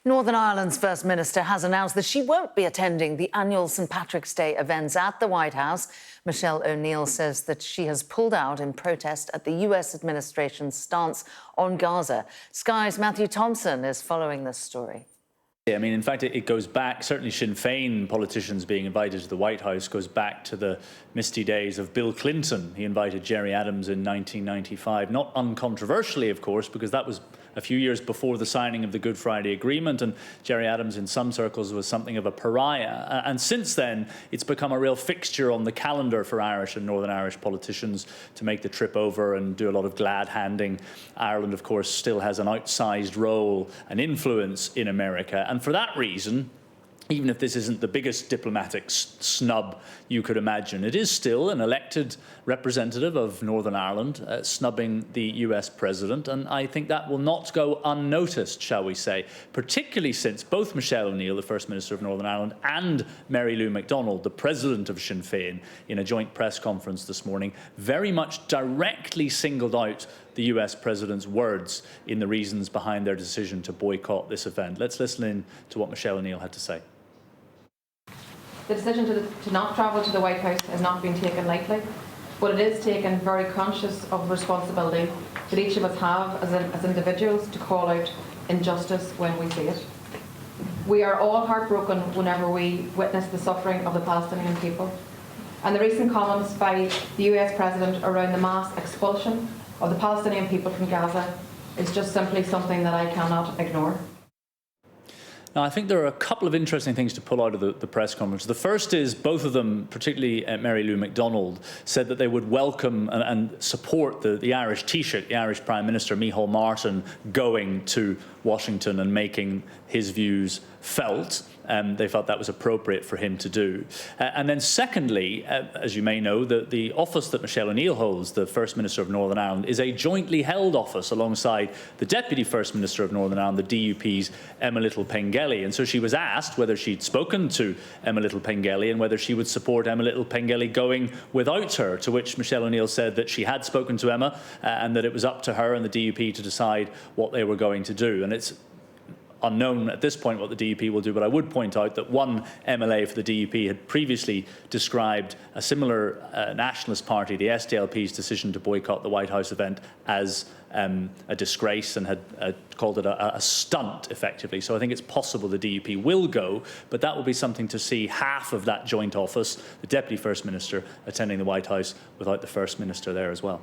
Northern Ireland's First Minister has announced that she won't be attending the annual St Patrick's Day events at the White House. Michelle O'Neill says that she has pulled out in protest at the US administration's stance on Gaza. Sky's Matthew Thompson is following this story. I mean, in fact, it goes back, certainly Sinn Féin politicians being invited to the White House goes back to the misty days of Bill Clinton. He invited Gerry Adams in 1995, not uncontroversially, of course, because that was a few years before the signing of the Good Friday Agreement, and Gerry Adams in some circles was something of a pariah. And since then, it's become a real fixture on the calendar for Irish and Northern Irish politicians to make the trip over and do a lot of glad handing. Ireland, of course, still has an outsized role and influence in America. And for that reason, even if this isn't the biggest diplomatic snub you could imagine, it is still an elected representative of Northern Ireland snubbing the US president. And I think that will not go unnoticed, shall we say, particularly since both Michelle O'Neill, the First Minister of Northern Ireland, and Mary Lou McDonald, the president of Sinn Féin, in a joint press conference this morning, very much directly singled out the US president's words in the reasons behind their decision to boycott this event. Let's listen in to what Michelle O'Neill had to say. The decision to not travel to the White House has not been taken lightly, but it is taken very conscious of the responsibility that each of us have as individuals to call out injustice when we see it. We are all heartbroken whenever we witness the suffering of the Palestinian people, and the recent comments by the US President around the mass expulsion of the Palestinian people from Gaza is just simply something that I cannot ignore. Now, I think there are a couple of interesting things to pull out of the press conference. The first is both of them, particularly Mary Lou McDonald, said that they would welcome and support the Irish Taoiseach, the Irish Prime Minister, Micheál Martin, going to Washington and making his views felt. They felt that was appropriate for him to do. And then secondly, as you may know, the office that Michelle O'Neill holds, the First Minister of Northern Ireland, is a jointly held office alongside the Deputy First Minister of Northern Ireland, the DUP's Emma Little-Pengelly. And so she was asked whether she'd spoken to Emma Little-Pengelly and whether she would support Emma Little-Pengelly going without her, to which Michelle O'Neill said that she had spoken to Emma and that it was up to her and the DUP to decide what they were going to do. And it's unknown at this point what the DUP will do, but I would point out that one MLA for the DUP had previously described a similar nationalist party, the SDLP's decision to boycott the White House event, as a disgrace and had called it a stunt, effectively. So I think it's possible the DUP will go, but that will be something to see half of that joint office, the Deputy First Minister, attending the White House without the First Minister there as well.